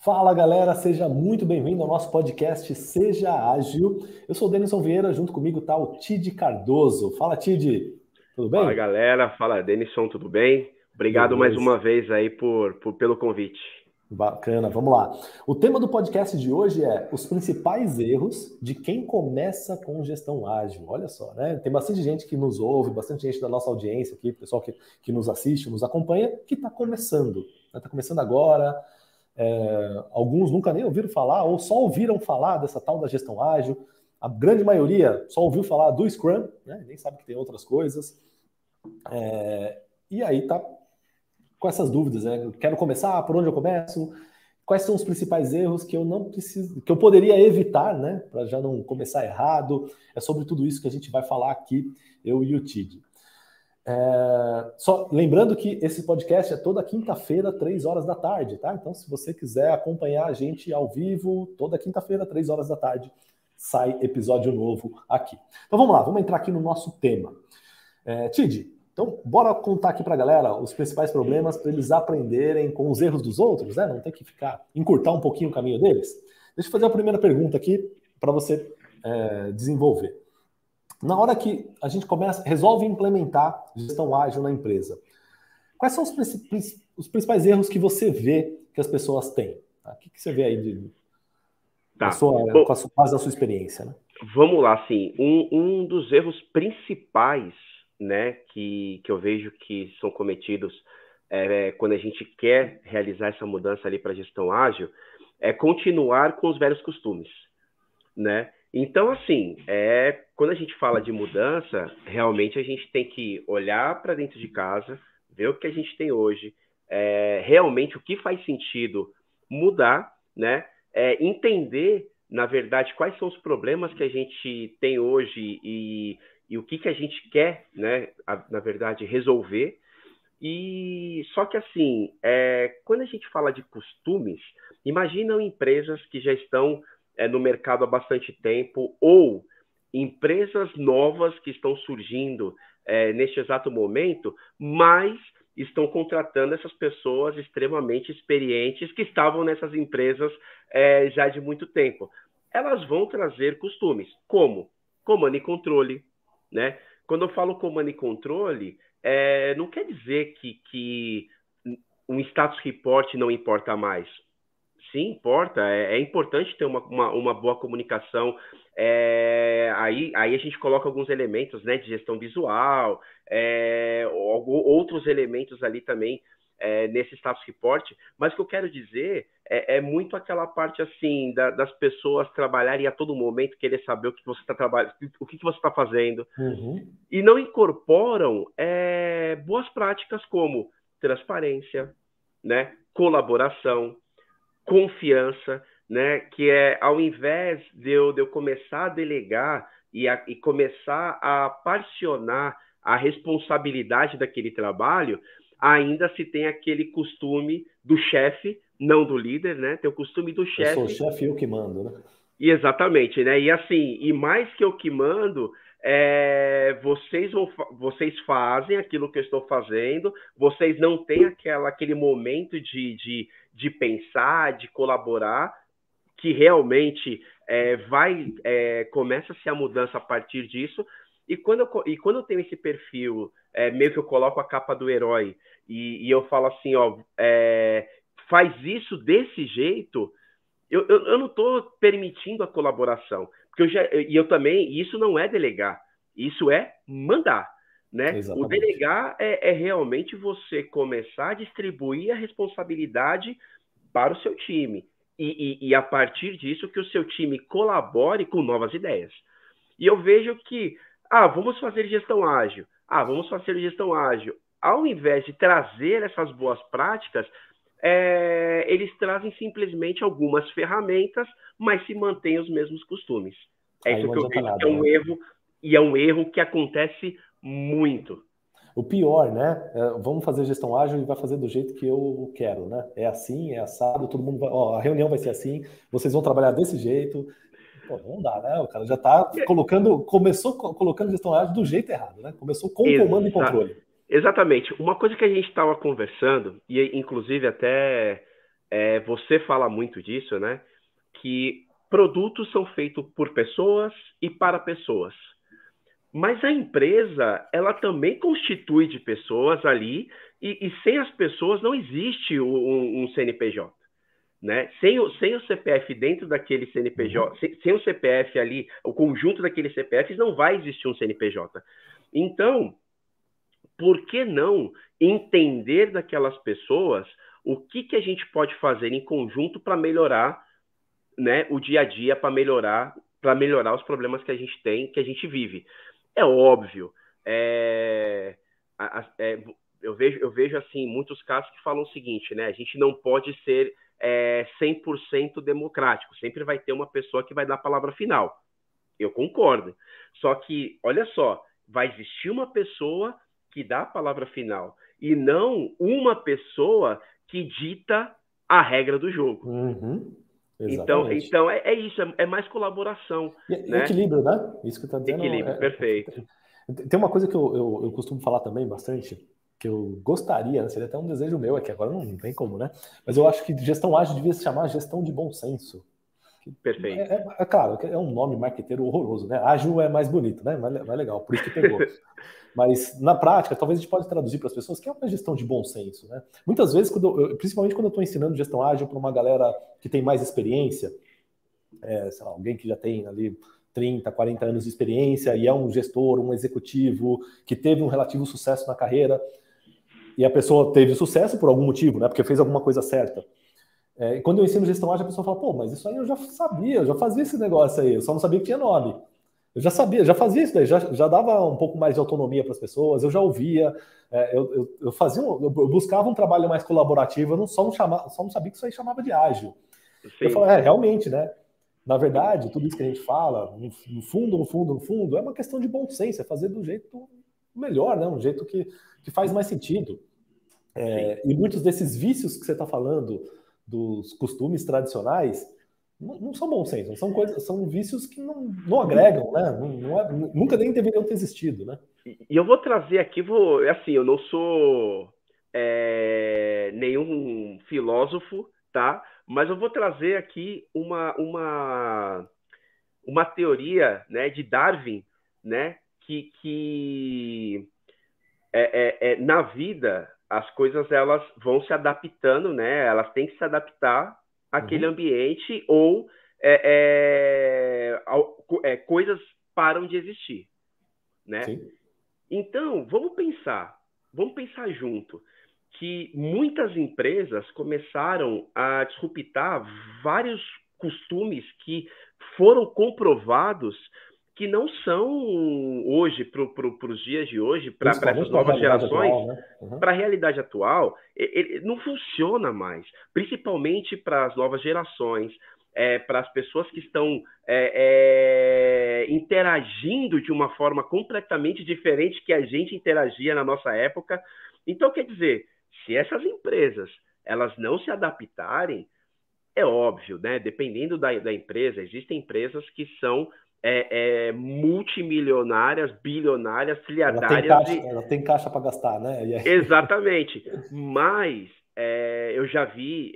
Fala galera, seja muito bem-vindo ao nosso podcast Seja Ágil. Eu sou o Denison Vieira, junto comigo está o Tid Cardoso. Fala Tid, tudo Fala bem? galera, fala Denison, tudo bem? Obrigado mais Beleza, uma vez aí pelo convite. bacana, vamos lá. O tema do podcast de hoje é os principais erros de quem começa com gestão ágil. Olha só, né? Tem bastante gente que nos ouve, bastante gente da nossa audiência aqui, pessoal que nos assiste, nos acompanha, que está começando. Está começando agora. Alguns nunca nem ouviram falar ou só ouviram falar dessa tal da gestão ágil. A grande maioria só ouviu falar do Scrum, né? Nem sabe que tem outras coisas. E aí tá com essas dúvidas, né? Eu quero começar, por onde eu começo? Quais são os principais erros que eu não preciso, que eu poderia evitar, né? Para já não começar errado. É sobre tudo isso que a gente vai falar aqui, eu e o Tid. Só lembrando que esse podcast é toda quinta-feira, 3 horas da tarde, tá? Então, se você quiser acompanhar a gente ao vivo, toda quinta-feira, 3 horas da tarde, sai episódio novo aqui. Então vamos lá, vamos entrar aqui no nosso tema. Tid, então bora contar aqui pra galera os principais problemas para eles aprenderem com os erros dos outros, né? Não tem que encurtar um pouquinho o caminho deles. Deixa eu fazer a primeira pergunta aqui para você desenvolver. Na hora que a gente resolve implementar gestão ágil na empresa, quais são os principais erros que você vê que as pessoas têm? Tá? O que você vê aí Tá. com a base da sua experiência? Né? Vamos lá, assim, um dos erros principais, né, que eu vejo que são cometidos quando a gente quer realizar essa mudança ali para gestão ágil, é continuar com os velhos costumes, né? Então, assim, quando a gente fala de mudança, realmente a gente tem que olhar para dentro de casa, ver o que a gente tem hoje, realmente o que faz sentido mudar, né? Entender, na verdade, quais são os problemas que a gente tem hoje e o que a gente quer, né? Na verdade, resolver. E só que assim, quando a gente fala de costumes, imaginam empresas que já estão no mercado há bastante tempo ou empresas novas que estão surgindo neste exato momento, mas estão contratando essas pessoas extremamente experientes que estavam nessas empresas já de muito tempo. Elas vão trazer costumes, como comando e controle, né? Quando eu falo comando e controle, não quer dizer que um status report não importa mais. Sim, importa. É importante ter uma boa comunicação. Aí a gente coloca alguns elementos, né, de gestão visual, outros elementos ali também nesse status report. Mas o que eu quero dizer é muito aquela parte assim das pessoas trabalharem a todo momento, querer saber o que você está trabalhando, o que você está fazendo. Uhum. E não incorporam boas práticas como transparência, né, colaboração, confiança, né, que ao invés de eu começar a delegar e começar a parcionar a responsabilidade daquele trabalho, ainda se tem aquele costume do chefe, não do líder, né? Tem o costume do Eu sou o chefe. chefe e eu que mando, né? E exatamente, né? E assim, e mais que eu que mando, vocês fazem aquilo que eu estou fazendo, vocês não têm aquele momento de pensar, de colaborar, que realmente começa-se a mudança a partir disso. E quando eu tenho esse perfil, meio que eu coloco a capa do herói e eu falo assim, ó, faz isso desse jeito, eu não estou permitindo a colaboração, porque eu também, isso não é delegar, isso é mandar, né? O Exatamente. delegar é realmente você começar a distribuir a responsabilidade para o seu time e a partir disso que o seu time colabore com novas ideias. E eu vejo que, vamos fazer gestão ágil, vamos fazer gestão ágil. Ao invés de trazer essas boas práticas, eles trazem simplesmente algumas ferramentas, mas se mantêm os mesmos costumes. É Aí isso não que eu adianta vejo que é nada, um né? erro, e é um erro que acontece muito. O pior, né? Vamos fazer gestão ágil e vai fazer do jeito que eu quero, né? É assim, é assado, todo mundo vai. Ó, a reunião vai ser assim, vocês vão trabalhar desse jeito. Pô, não dá, né? O cara já tá começou colocando gestão ágil do jeito errado, né? Começou com comando e Exa controle. Exatamente. Uma coisa que a gente estava conversando, e inclusive até você fala muito disso, né? Que produtos são feitos por pessoas e para pessoas. Mas a empresa, ela também constitui de pessoas ali, e sem as pessoas não existe um CNPJ. Né? Sem o CPF dentro daquele CNPJ, sem o CPF ali, o conjunto daqueles CPFs, não vai existir um CNPJ. Então, por que não entender daquelas pessoas o que a gente pode fazer em conjunto para melhorar, né, o dia a dia, para melhorar os problemas que a gente tem, que a gente vive? É óbvio, eu vejo assim, muitos casos que falam o seguinte, né? A gente não pode ser 100% democrático, sempre vai ter uma pessoa que vai dar a palavra final. Eu concordo. Só que, olha só, vai existir uma pessoa que dá a palavra final e não uma pessoa que dita a regra do jogo. Então é isso, é mais colaboração. Né? Equilíbrio, né? Isso que está dizendo. Equilíbrio, perfeito. Tem uma coisa que eu costumo falar também bastante, que eu gostaria, né? Seria até um desejo meu, é que agora não tem como, né? Mas eu acho que gestão ágil devia se chamar gestão de bom senso. Perfeito. Claro, é um nome marqueteiro horroroso, né? Ágil é mais bonito, né? Mais legal, por isso que pegou. Mas, na prática, talvez a gente pode traduzir para as pessoas que é uma gestão de bom senso, né? Muitas vezes, principalmente quando eu estou ensinando gestão ágil para uma galera que tem mais experiência, sei lá, alguém que já tem ali 30, 40 anos de experiência e é um gestor, um executivo que teve um relativo sucesso na carreira, e a pessoa teve sucesso por algum motivo, né? Porque fez alguma coisa certa. E quando eu ensino gestão ágil, a pessoa fala, pô, mas isso aí eu já sabia, eu já fazia esse negócio aí, eu só não sabia que tinha nome. Eu já sabia, já fazia isso daí, já dava um pouco mais de autonomia para as pessoas, eu já ouvia, eu buscava um trabalho mais colaborativo, eu só não sabia que isso aí chamava de ágil. Sim. Eu falei, realmente, né? Na verdade, tudo isso que a gente fala, no fundo, é uma questão de bom senso, é fazer do jeito melhor, né? Um jeito que faz mais sentido. E muitos desses vícios que você está falando, dos costumes tradicionais, não são bom senso, são vícios que não agregam, né? Nunca nem deveriam ter existido, né? E eu vou trazer aqui, assim, eu não sou nenhum filósofo, tá? Mas eu vou trazer aqui uma teoria, né, de Darwin, né, que na vida as coisas elas vão se adaptando, né? Elas têm que se adaptar àquele ambiente ou coisas param de existir, né? Sim. Então vamos pensar junto que muitas empresas começaram a disruptar vários costumes que foram comprovados que não são hoje, para os dias de hoje, para essas novas gerações, atual, né? Para a realidade atual, ele não funciona mais, principalmente para as novas gerações, para as pessoas que estão interagindo de uma forma completamente diferente que a gente interagia na nossa época. Então, quer dizer, se essas empresas elas não se adaptarem, é óbvio, né? Dependendo da empresa, existem empresas que são multimilionárias, bilionárias, trilhardárias. Ela tem caixa para gastar, né? Exatamente. Mas eu já vi,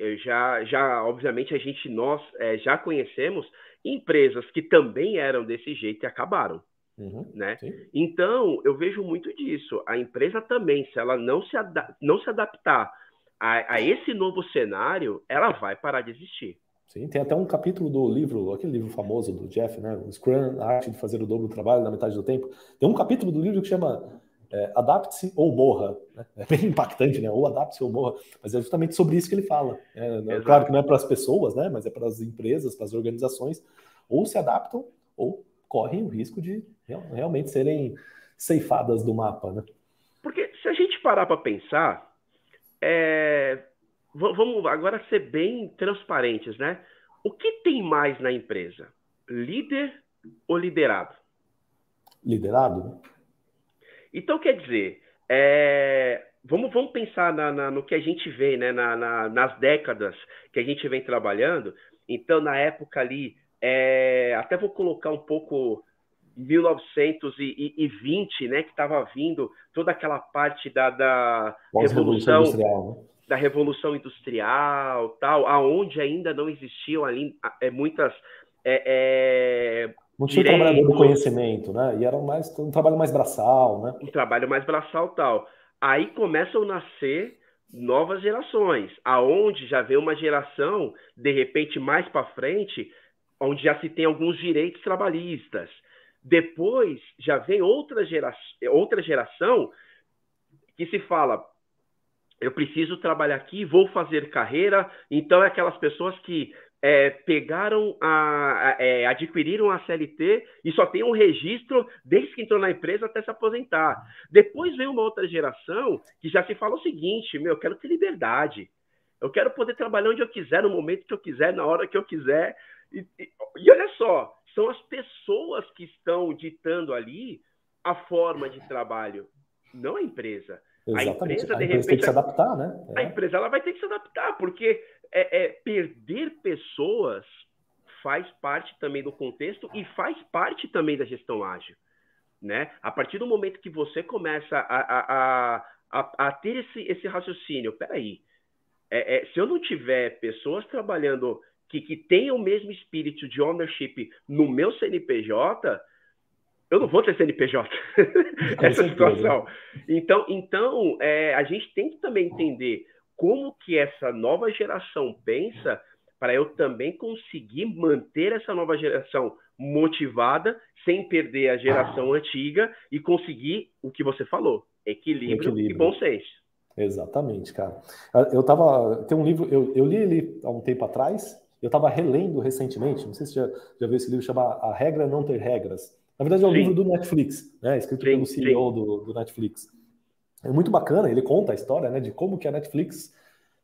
obviamente nós já conhecemos empresas que também eram desse jeito e acabaram. Né? Então, eu vejo muito disso. A empresa também, se ela não se adaptar a esse novo cenário, ela vai parar de existir. Sim, tem até um capítulo do livro, aquele livro famoso do Jeff, né? O Scrum, a arte de fazer o dobro do trabalho na metade do tempo. Tem um capítulo do livro que chama Adapte-se ou Morra. Né? É bem impactante, né? Ou adapte-se ou morra. Mas é justamente sobre isso que ele fala. Claro que não é para as pessoas, né? Mas é para as empresas, para as organizações. Ou se adaptam ou correm o risco de realmente serem ceifadas do mapa, né? Porque se a gente parar para pensar, vamos agora ser bem transparentes, né? O que tem mais na empresa? Líder ou liderado? Liderado? Então, quer dizer, vamos pensar no que a gente vê, né? Nas décadas que a gente vem trabalhando. Então, na época ali, até vou colocar um pouco 1920, né? Que estava vindo toda aquela parte da Revolução Industrial, né? da Revolução Industrial, tal, aonde ainda não existiam ali muitas não tinha o trabalhador do conhecimento, né? E era um trabalho mais braçal, né? Um trabalho mais braçal, tal. Aí começam a nascer novas gerações, aonde já vem uma geração, de repente, mais para frente, onde já se tem alguns direitos trabalhistas. Depois já vem outra geração que se fala, eu preciso trabalhar aqui, vou fazer carreira. Então é aquelas pessoas que adquiriram a CLT e só tem um registro desde que entrou na empresa até se aposentar. Depois vem uma outra geração que já se fala o seguinte, eu quero ter liberdade. Eu quero poder trabalhar onde eu quiser, no momento que eu quiser, na hora que eu quiser. E olha só, são as pessoas que estão ditando ali a forma de trabalho, não a empresa. Exatamente. A empresa tem que se adaptar, né? A empresa ela vai ter que se adaptar, porque perder pessoas faz parte também do contexto e faz parte também da gestão ágil, né? A partir do momento que você começa a ter esse raciocínio, peraí, se eu não tiver pessoas trabalhando que tenham o mesmo espírito de ownership no meu CNPJ, eu não vou ter CNPJ. Essa situação. Então a gente tem que também entender como que essa nova geração pensa para eu também conseguir manter essa nova geração motivada, sem perder a geração antiga e conseguir o que você falou, equilíbrio. E bom senso. Exatamente, cara. Tem um livro, eu li ele há um tempo atrás, eu estava relendo recentemente, não sei se você já viu esse livro, chama A Regra é Não Ter Regras. Na verdade é um livro do Netflix, né, escrito pelo CEO do Netflix. É muito bacana, ele conta a história, né, de como que a Netflix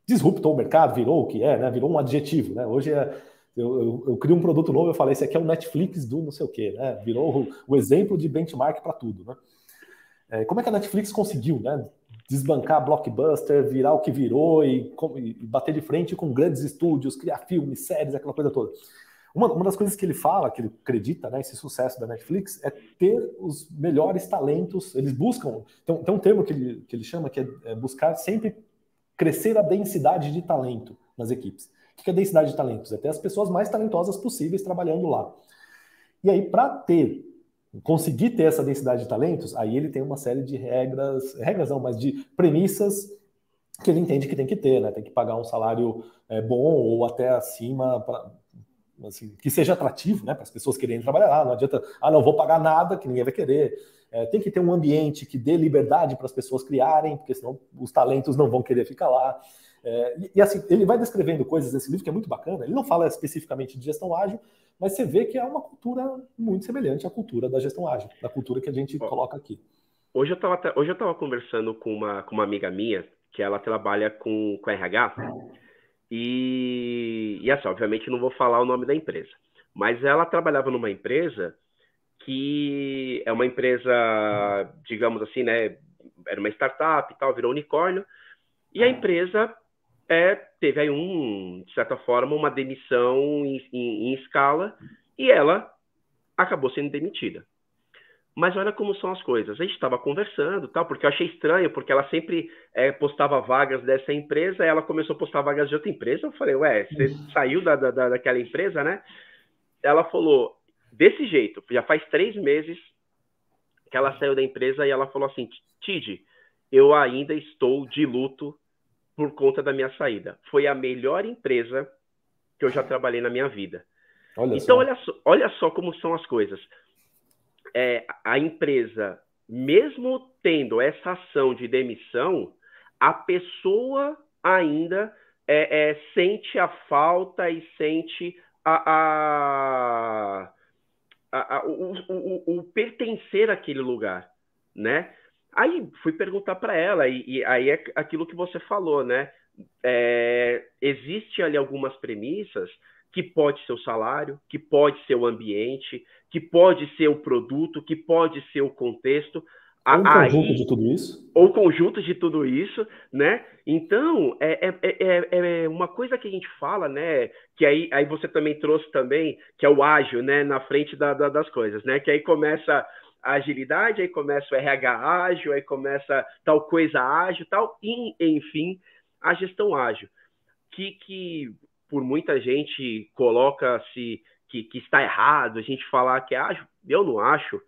disruptou o mercado, virou o que é, né, virou um adjetivo, né, hoje eu crio um produto novo, eu falei, esse aqui é o Netflix do não sei o quê, né, virou o exemplo de benchmark para tudo, né. Como é que a Netflix conseguiu, né, desbancar Blockbuster, virar o que virou e bater de frente com grandes estúdios, criar filmes, séries, aquela coisa toda. Uma das coisas que ele fala, que ele acredita, né, esse sucesso da Netflix, é ter os melhores talentos. Eles buscam, tem um termo que ele chama, que é buscar sempre crescer a densidade de talento nas equipes. O que é densidade de talentos? É ter as pessoas mais talentosas possíveis trabalhando lá. E aí, para conseguir ter essa densidade de talentos, aí ele tem uma série de regras não, mas de premissas que ele entende que tem que ter, né? Tem que pagar um salário bom ou até acima, assim, que seja atrativo, né? Para as pessoas quererem trabalhar lá. Não adianta, não vou pagar nada, que ninguém vai querer. Tem que ter um ambiente que dê liberdade para as pessoas criarem, porque senão os talentos não vão querer ficar lá. E assim, ele vai descrevendo coisas nesse livro que é muito bacana. Ele não fala especificamente de gestão ágil, mas você vê que é uma cultura muito semelhante à cultura da gestão ágil, da cultura que a gente coloca aqui. Hoje eu estava conversando com uma amiga minha, que ela trabalha com RH, e assim, obviamente não vou falar o nome da empresa, mas ela trabalhava numa empresa que é uma empresa, digamos assim, né, era uma startup e tal, virou unicórnio, e a empresa teve aí de certa forma, uma demissão em escala, e ela acabou sendo demitida. Mas olha como são as coisas. A gente estava conversando, tal, porque eu achei estranho, porque ela sempre postava vagas dessa empresa, ela começou a postar vagas de outra empresa. Eu falei, você saiu daquela empresa, né? Ela falou, desse jeito, já faz 3 meses que ela saiu da empresa, e ela falou assim, Tid, eu ainda estou de luto por conta da minha saída. Foi a melhor empresa que eu já trabalhei na minha vida. Então, olha só como são as coisas. A empresa, mesmo tendo essa ação de demissão, a pessoa ainda sente a falta e sente o pertencer àquele lugar, né? Aí fui perguntar para ela, e aí é aquilo que você falou, né? Existe ali algumas premissas que pode ser o salário, que pode ser o ambiente, que pode ser o produto, que pode ser o contexto. Ou um conjunto de tudo isso. Ou conjunto de tudo isso, né? Então, é uma coisa que a gente fala, né? Que aí você também trouxe também, que é o ágil, né? Na frente das coisas, né? Que aí começa a agilidade, aí começa o RH ágil, aí começa tal coisa ágil, tal, e, enfim, a gestão ágil, que por muita gente coloca-se que está errado a gente falar que é ágil. Eu não acho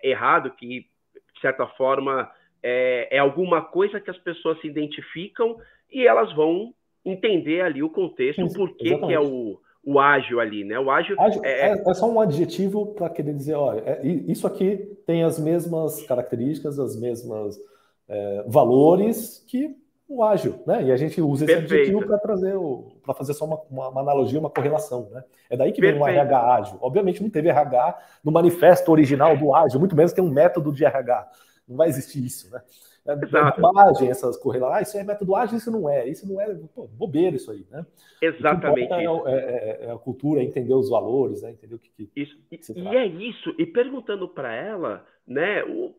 errado, que, de certa forma, é alguma coisa que as pessoas se identificam e elas vão entender ali o contexto, o porquê que é o ágil ali, né? O ágil é só um adjetivo para querer dizer, olha, isso aqui tem as mesmas características, as mesmas valores que o ágil, né? E a gente usa esse adjetivo para para fazer só uma analogia, uma correlação, né? É daí que vem o RH ágil. Obviamente não teve RH no manifesto original do ágil, muito menos tem um método de RH. Não vai existir isso, né? É bobagem essas correlações. Isso é método ágil, isso não é. Pô, bobeira isso aí, né? Exatamente. É a cultura, é entender os valores, né? Entender o que isso. E é isso. E perguntando para ela, né? Por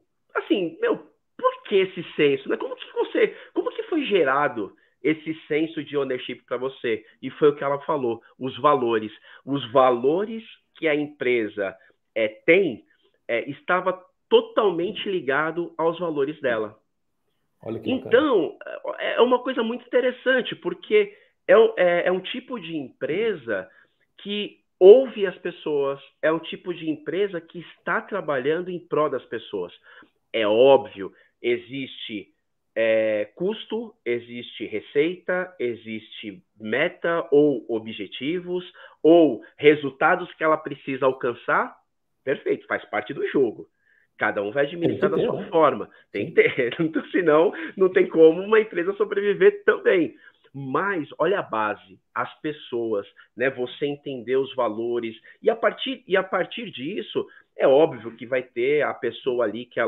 que esse senso? Né? Como que foi gerado esse senso de ownership para você? E foi o que ela falou, os valores. Os valores que a empresa tem estava totalmente ligado aos valores dela. Olha que então, é uma coisa muito interessante, porque é um tipo de empresa que ouve as pessoas, é um tipo de empresa que está trabalhando em prol das pessoas. É óbvio, existe custo, existe receita, existe meta ou objetivos, ou resultados que ela precisa alcançar. Perfeito, faz parte do jogo. Cada um vai administrar da sua forma. Tem que ter, senão não tem como uma empresa sobreviver também. Mas olha a base, as pessoas, né? Você entender os valores e a partir disso é óbvio que vai ter a pessoa ali que a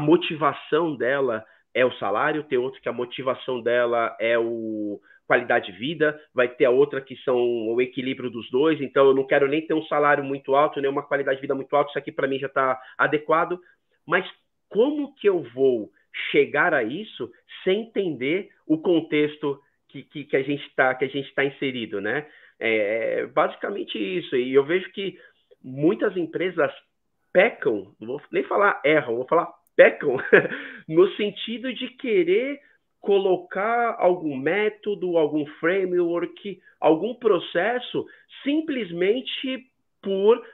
motivação dela é o salário, tem outro que a motivação dela é qualidade de vida, vai ter a outra que são o equilíbrio dos dois, então eu não quero nem ter um salário muito alto, nem uma qualidade de vida muito alta, isso aqui para mim já está adequado, mas como que eu vou chegar a isso sem entender o contexto que a gente está inserido, né? É basicamente isso, e eu vejo que muitas empresas pecam, não vou nem falar erram, vou falar pecam, no sentido de querer colocar algum método, algum framework, algum processo, simplesmente por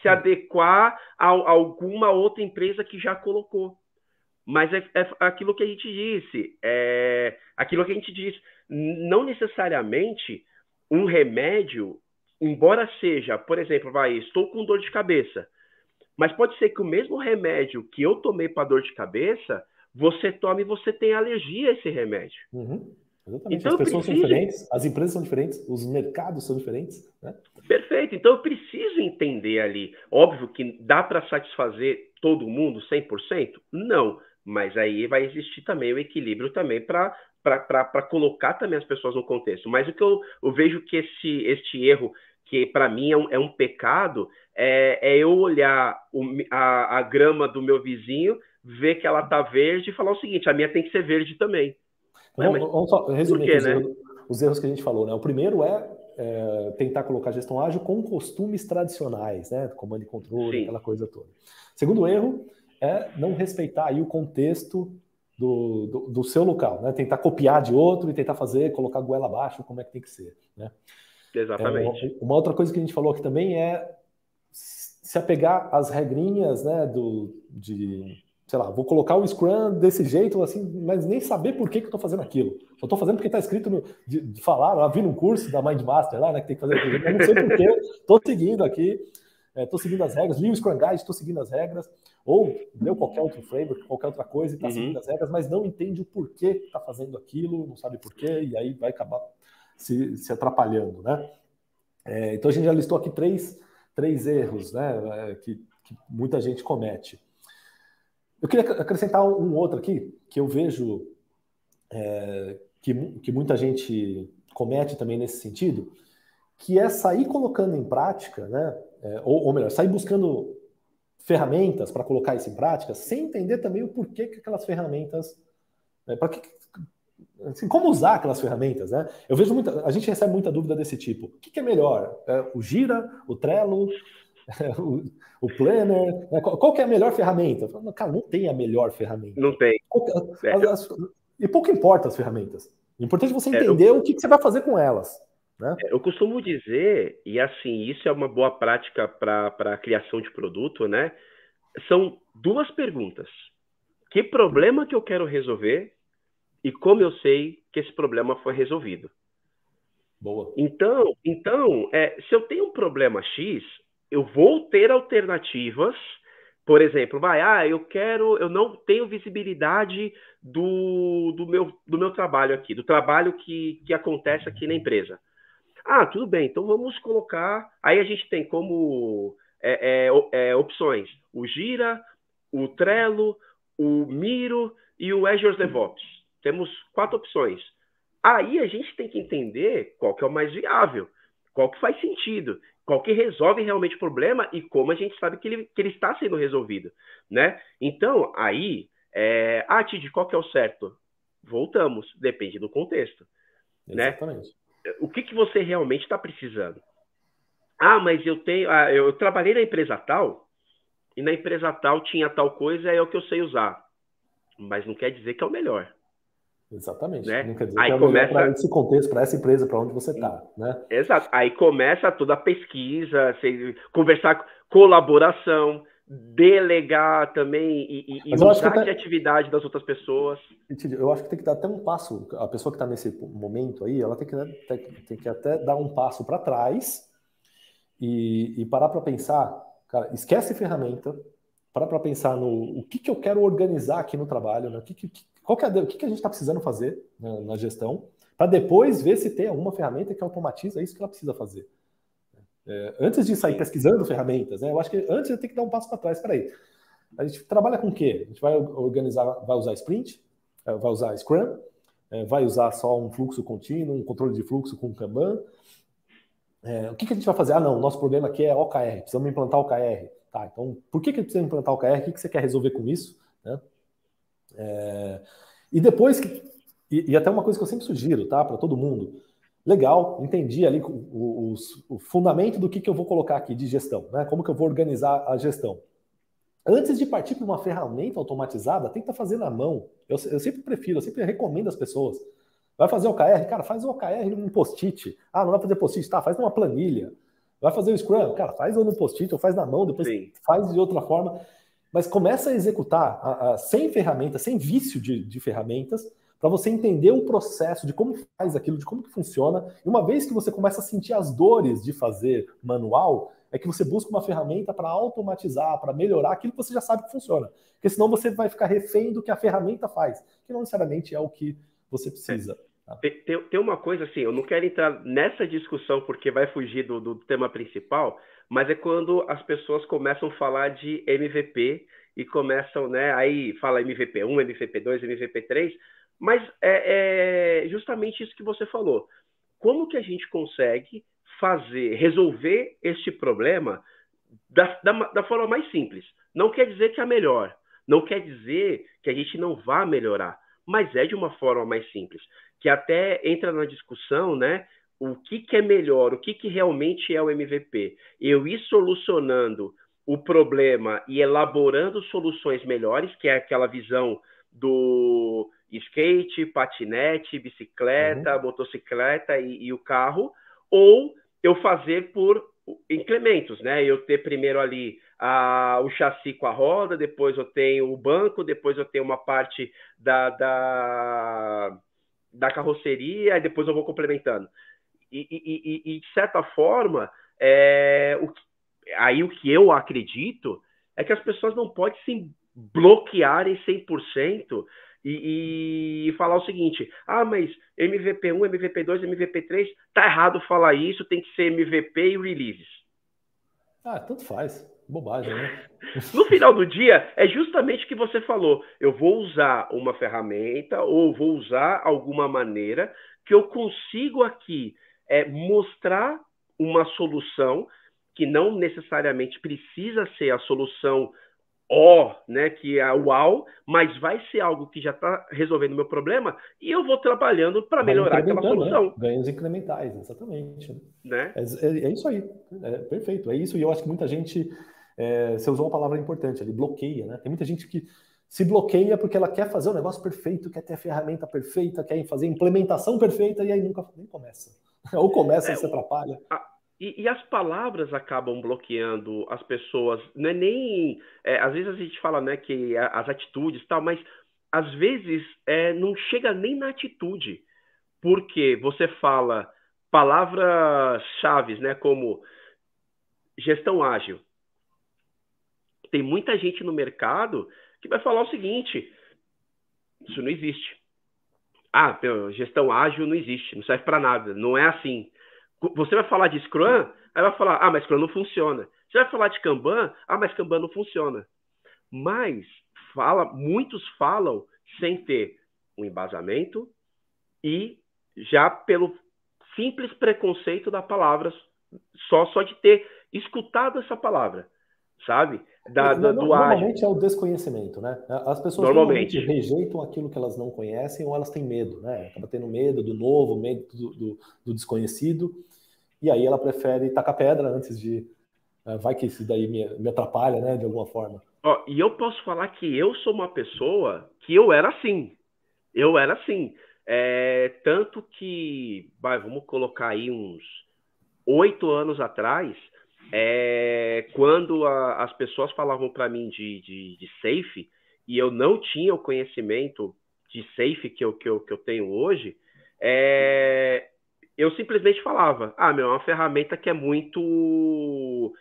se adequar a alguma outra empresa que já colocou. Mas é aquilo que a gente disse, não necessariamente um remédio, embora seja, por exemplo, estou com dor de cabeça, mas pode ser que o mesmo remédio que eu tomei para dor de cabeça, você tome e você tem alergia a esse remédio. Exatamente. Então, as pessoas são diferentes, as empresas são diferentes, os mercados são diferentes, né? Perfeito. Então, eu preciso entender ali. Óbvio que dá para satisfazer todo mundo 100%? Não. Mas aí vai existir também o equilíbrio também para colocar também as pessoas no contexto. Mas o que eu vejo que este erro, que para mim é um pecado, é eu olhar a grama do meu vizinho, ver que ela está verde e falar o seguinte, a minha tem que ser verde também. Vamos só resumir aqui os erros que a gente falou, né? O primeiro é tentar colocar a gestão ágil com costumes tradicionais, né? Comando e controle, aquela coisa toda. Segundo erro é não respeitar aí o contexto do seu local, né? Tentar copiar de outro e tentar colocar a goela abaixo como é que tem que ser, né? Exatamente. Uma outra coisa que a gente falou aqui também é se apegar às regrinhas, né? Sei lá, vou colocar o Scrum desse jeito, assim, mas nem saber por que eu estou fazendo aquilo. Eu estou fazendo porque está escrito de falar, vi num curso da Mindmaster lá, né, que tem que fazer aquilo, mas não sei por que, estou seguindo aqui, estou seguindo as regras, li o Scrum Guide, estou seguindo as regras, ou leu qualquer outro framework, qualquer outra coisa e está seguindo as regras, mas não entende o porquê está fazendo aquilo, não sabe porquê, e aí vai acabar se atrapalhando, né? Então a gente já listou aqui três erros, né, que muita gente comete. Eu queria acrescentar um outro aqui, que eu vejo que muita gente comete também nesse sentido, que é sair colocando em prática, né? Ou melhor, sair buscando ferramentas para colocar isso em prática, sem entender também o porquê que aquelas ferramentas... assim, como usar aquelas ferramentas, né? Eu vejo a gente recebe muita dúvida desse tipo. O que é melhor? O Gira, o Trello, o Planner, né? Qual que é a melhor ferramenta? Cara, não tem a melhor ferramenta. Não tem. E pouco importa as ferramentas. O importante é você entender o que você vai fazer com elas. Né? Eu costumo dizer, e assim, isso é uma boa prática para a criação de produto, né? São duas perguntas. Que problema que eu quero resolver e como eu sei que esse problema foi resolvido? Boa. Então se eu tenho um problema X, eu vou ter alternativas. Por exemplo, eu não tenho visibilidade do meu trabalho aqui, do trabalho que acontece aqui na empresa. Tudo bem, então vamos colocar. Aí a gente tem como opções o Gira, o Trello, o Miro e o Azure DevOps. Temos 4 opções. Aí a gente tem que entender qual que é o mais viável, qual que faz sentido, qual que resolve realmente o problema e como a gente sabe que ele está sendo resolvido, né? Então, aí, Tid, qual que é o certo? Voltamos, depende do contexto, Exatamente. Né? O que você realmente está precisando? Mas eu trabalhei na empresa tal, e na empresa tal tinha tal coisa, é o que eu sei usar. Mas não quer dizer que é o melhor. Exatamente. Né? Não quer dizer que é o melhor para esse contexto, para essa empresa, para onde você está. Né? Exato. Aí começa toda a pesquisa, conversar, colaboração, delegar também e usar a criatividade das outras pessoas. Eu acho que tem que dar até um passo. A pessoa que está nesse momento aí, ela tem que até dar um passo para trás e parar para pensar. Cara, esquece ferramenta, para pensar no o que eu quero organizar aqui no trabalho, né? O que a gente está precisando fazer na gestão, para depois ver se tem alguma ferramenta que automatiza isso que ela precisa fazer. Antes de sair pesquisando ferramentas, né? Eu acho que antes eu tenho que dar um passo para trás. Peraí, a gente trabalha com o quê? A gente vai organizar, vai usar Sprint, vai usar Scrum, vai usar só um fluxo contínuo, um controle de fluxo com Kanban. O que a gente vai fazer? Não, o nosso problema aqui é OKR, precisamos implantar OKR. Tá, então, por que precisa implantar OKR? O que você quer resolver com isso? Né? E depois, e até uma coisa que eu sempre sugiro, tá, para todo mundo. Legal, entendi ali o fundamento do que eu vou colocar aqui de gestão, né? Como que eu vou organizar a gestão. Antes de partir para uma ferramenta automatizada, tenta fazer na mão. Eu sempre recomendo às pessoas. Vai fazer OKR? Cara, faz o OKR num post-it. Não vai fazer post-it? Tá, faz numa planilha. Vai fazer o Scrum? Cara, faz ou no post-it ou faz na mão, depois faz de outra forma. Mas começa a executar sem ferramentas, sem vício de ferramentas, para você entender o processo de como faz aquilo, de como que funciona. E uma vez que você começa a sentir as dores de fazer manual, é que você busca uma ferramenta para automatizar, para melhorar aquilo que você já sabe que funciona. Porque senão você vai ficar refém do que a ferramenta faz, que não necessariamente é o que você precisa. Tem uma coisa assim, eu não quero entrar nessa discussão porque vai fugir do tema principal, mas é quando as pessoas começam a falar de MVP e começam, né, aí fala MVP1, MVP2, MVP3, mas é justamente isso que você falou. Como que a gente consegue resolver este problema da forma mais simples? Não quer dizer que é a melhor, não quer dizer que a gente não vá melhorar, mas é de uma forma mais simples, que até entra na discussão, né? O que é melhor, o que realmente é o MVP? Eu ir solucionando o problema e elaborando soluções melhores, que é aquela visão do skate, patinete, bicicleta, motocicleta e o carro, ou eu fazer por incrementos, né? Eu ter primeiro ali o chassi com a roda, depois eu tenho o banco, depois eu tenho uma parte da carroceria, e depois eu vou complementando. E de certa forma, aí o que eu acredito é que as pessoas não podem se bloquearem 100% e falar o seguinte, mas MVP1, MVP2, MVP3, tá errado falar isso, tem que ser MVP e releases. Tanto faz. Bobagem, né? No final do dia, é justamente o que você falou. Eu vou usar uma ferramenta ou vou usar alguma maneira que eu consigo aqui mostrar uma solução que não necessariamente precisa ser a solução né, que é uau, mas vai ser algo que já está resolvendo o meu problema e eu vou trabalhando para Vai melhorar aquela incrementando, né? solução, Ganhos incrementais, exatamente. né? É isso aí, perfeito. É isso, e eu acho que muita gente, você usou uma palavra importante ali, bloqueia, né? Tem muita gente que se bloqueia porque ela quer fazer o negócio perfeito, quer ter a ferramenta perfeita, quer fazer a implementação perfeita, e aí nunca nem começa. Ou começa É, e se atrapalha. e as palavras acabam bloqueando as pessoas. Não é nem. Às vezes a gente fala, né, que as atitudes e tal, mas às vezes não chega nem na atitude. Porque você fala palavras-chave, né, como gestão ágil. Tem muita gente no mercado que vai falar o seguinte: isso não existe. Ah, gestão ágil não existe, não serve para nada, não é assim. Você vai falar de Scrum, aí vai falar, ah, mas Scrum não funciona. Você vai falar de Kanban, ah, mas Kanban não funciona. Mas muitos falam sem ter um embasamento e já pelo simples preconceito da palavra, só de ter escutado essa palavra, sabe? Do ágil, Normalmente é o desconhecimento, né? As pessoas normalmente normalmente. rejeitam aquilo que elas não conhecem ou elas têm medo, né? Acaba tendo medo do novo, medo do desconhecido, e aí ela prefere tacar pedra antes de. Vai que isso daí me atrapalha, né? De alguma forma. Ó, e eu posso falar que eu sou uma pessoa que eu era assim. Eu era assim. Tanto que, vamos colocar aí uns 8 anos atrás, quando as pessoas falavam para mim de safe, e eu não tinha o conhecimento de safe que eu tenho hoje, eu simplesmente falava, é uma ferramenta que é muito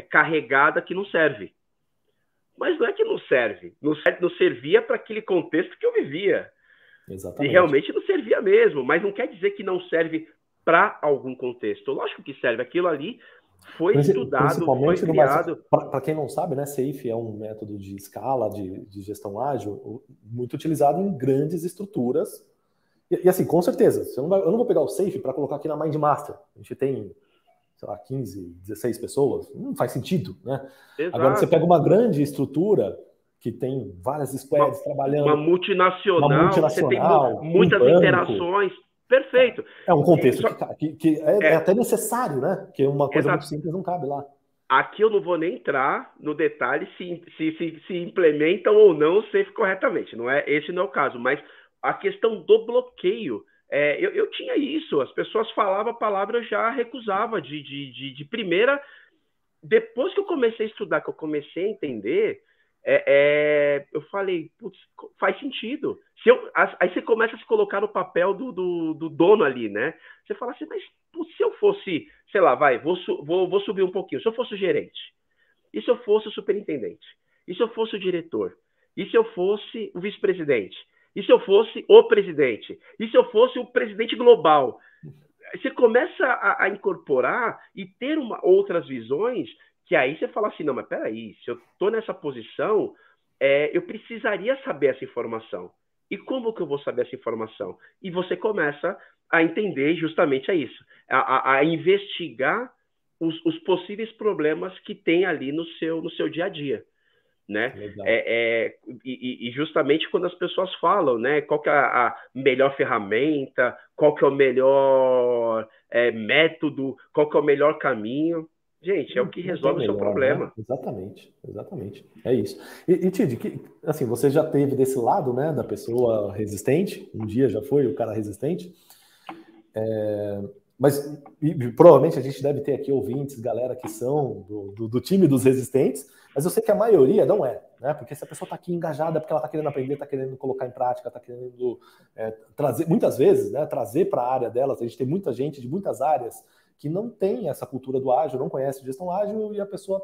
carregada, que não serve. Mas não é que não serve, não servia para aquele contexto que eu vivia. E Exatamente. realmente não servia mesmo, mas não quer dizer que não serve para algum contexto. Lógico que serve, aquilo ali foi estudado, foi Principalmente no mais. criado. Para quem não sabe, né, SAFe é um método de escala, de gestão ágil, muito utilizado em grandes estruturas. E assim, com certeza, eu não vou pegar o SAFe para colocar aqui na MindMaster. A gente tem, sei lá, 15, 16 pessoas, não faz sentido, né? Agora, você Exato. pega uma grande estrutura que tem várias squads Uma trabalhando, uma multinacional, você tem multinacional, um muitas banco. interações, perfeito. É um contexto Só, que é até necessário, né? Porque uma coisa muito exato. simples não cabe lá. Aqui eu não vou nem entrar no detalhe se implementam ou não o safe corretamente. Esse não é o caso, mas a questão do bloqueio, eu tinha isso. As pessoas falavam a palavra, eu já recusava de primeira. Depois que eu comecei a estudar, que eu comecei a entender, eu falei, putz, faz sentido. Aí você começa a se colocar no papel do dono ali, né? Você fala assim, mas putz, se eu fosse, sei lá, vou subir um pouquinho. Se eu fosse o gerente, e se eu fosse o superintendente, e se eu fosse o diretor, e se eu fosse o vice-presidente, e se eu fosse o presidente, e se eu fosse o presidente global, você começa a incorporar e ter outras visões, que aí você fala assim, não, mas peraí, se eu estou nessa posição, eu precisaria saber essa informação. E como que eu vou saber essa informação? E você começa a entender justamente isso, a investigar os possíveis problemas que tem ali no seu dia a dia, né? Legal. E justamente quando as pessoas falam, né, qual que é a melhor ferramenta, qual que é o melhor método, qual que é o melhor caminho, gente, é o que Não tem resolve o seu melhor, né? problema. Exatamente, exatamente. É isso. E Tid, assim, você já teve desse lado, né, da pessoa resistente, um dia já foi o cara resistente, mas provavelmente a gente deve ter aqui ouvintes, galera que são do time dos resistentes, mas eu sei que a maioria não é, né? Porque se a pessoa está aqui engajada, é porque ela está querendo aprender, está querendo colocar em prática, está querendo trazer, muitas vezes, né, trazer para a área delas. A gente tem muita gente de muitas áreas que não tem essa cultura do ágil, não conhece gestão ágil, e a pessoa,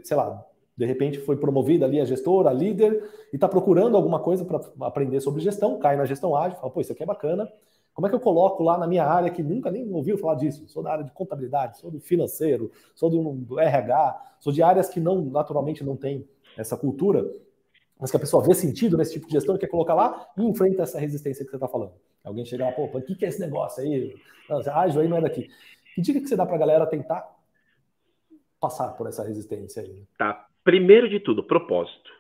sei lá, de repente foi promovida ali a gestora, a líder, e está procurando alguma coisa para aprender sobre gestão, cai na gestão ágil, fala, pô, isso aqui é bacana. Como é que eu coloco lá na minha área que nunca nem ouviu falar disso? Sou da área de contabilidade, sou do financeiro, sou do RH, sou de áreas que não naturalmente não tem essa cultura, mas que a pessoa vê sentido nesse tipo de gestão e quer colocar lá e enfrenta essa resistência que você está falando. Alguém chega lá, pô, o que é esse negócio aí? Ágil aí não é daqui. Que dica que você dá para a galera tentar passar por essa resistência aí? Tá. Primeiro de tudo, propósito.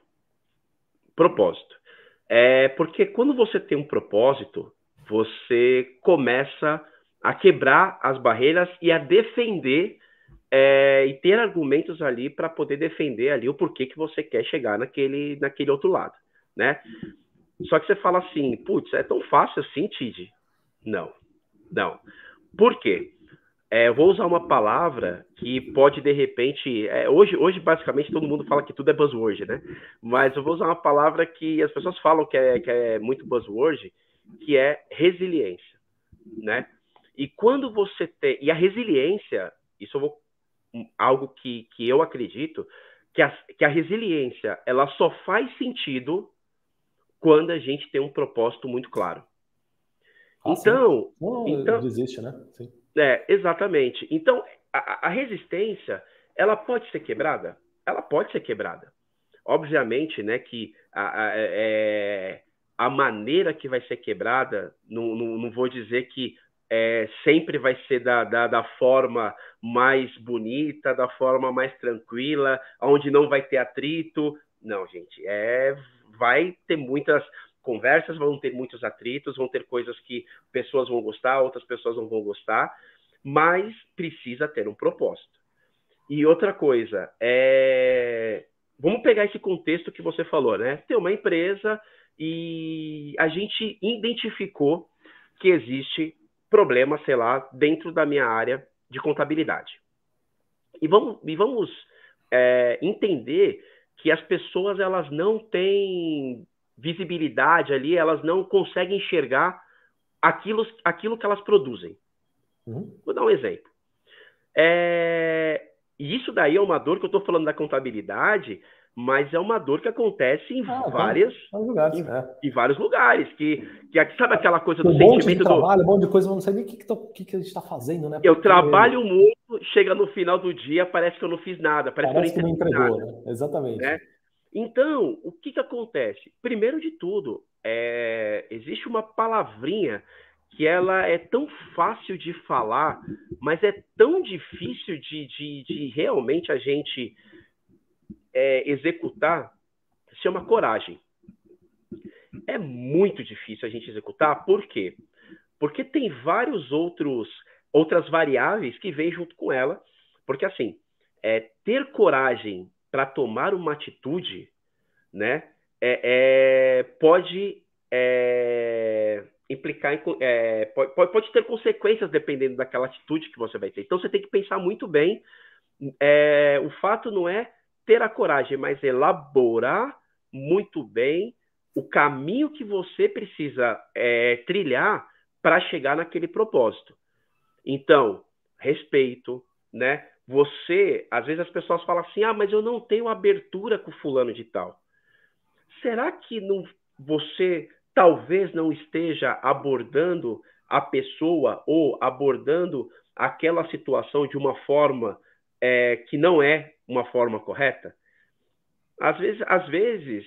Propósito. Porque quando você tem um propósito, você começa a quebrar as barreiras e a defender e ter argumentos ali para poder defender ali o porquê que você quer chegar naquele outro lado, né? Só que você fala assim, putz, é tão fácil assim, Tid? Não. Por quê? Eu vou usar uma palavra que pode, de repente... hoje, basicamente, todo mundo fala que tudo é buzzword, né? Mas eu vou usar uma palavra que as pessoas falam que é muito buzzword, que é resiliência, né? E quando você tem... E a resiliência, isso eu vou... Algo que eu acredito, que a resiliência, ela só faz sentido quando a gente tem um propósito muito claro. Então... Não desiste, né? Sim. Exatamente. Então, a resistência, ela pode ser quebrada? Ela pode ser quebrada. Obviamente, né, que a maneira que vai ser quebrada, não vou dizer que sempre vai ser da forma mais bonita, da forma mais tranquila, onde não vai ter atrito. Não, gente, vai ter muitas conversas, vão ter muitos atritos, vão ter coisas que pessoas vão gostar, outras pessoas não vão gostar, mas precisa ter um propósito. E outra coisa, vamos pegar esse contexto que você falou, né? Tem uma empresa e a gente identificou que existe problema, sei lá, dentro da minha área de contabilidade. E vamos entender que as pessoas, elas não têm visibilidade ali, elas não conseguem enxergar aquilo que elas produzem. Vou dar um exemplo. E isso daí é uma dor que eu estou falando da contabilidade, mas é uma dor que acontece em vários lugares. Que sabe aquela coisa do sentimento de trabalho, um monte de coisa, eu não sei nem o que a gente está fazendo, né? Eu trabalho muito, chega no final do dia, parece que eu não fiz nada, parece que eu não entregou, né? Exatamente. Né? Então, o que acontece? Primeiro de tudo, existe uma palavrinha que ela é tão fácil de falar, mas é tão difícil de realmente a gente executar, se chama coragem. É muito difícil a gente executar, por quê? Porque tem outras variáveis que vêm junto com ela, porque assim, ter coragem para tomar uma atitude, né, pode implicar pode ter consequências dependendo daquela atitude que você vai ter. Então você tem que pensar muito bem. O fato não é ter a coragem, mas elaborar muito bem o caminho que você precisa trilhar para chegar naquele propósito. Então, respeito, né? Às vezes as pessoas falam assim, mas eu não tenho abertura com fulano de tal. Será que você talvez não esteja abordando a pessoa ou abordando aquela situação de uma forma que não é uma forma correta? Às vezes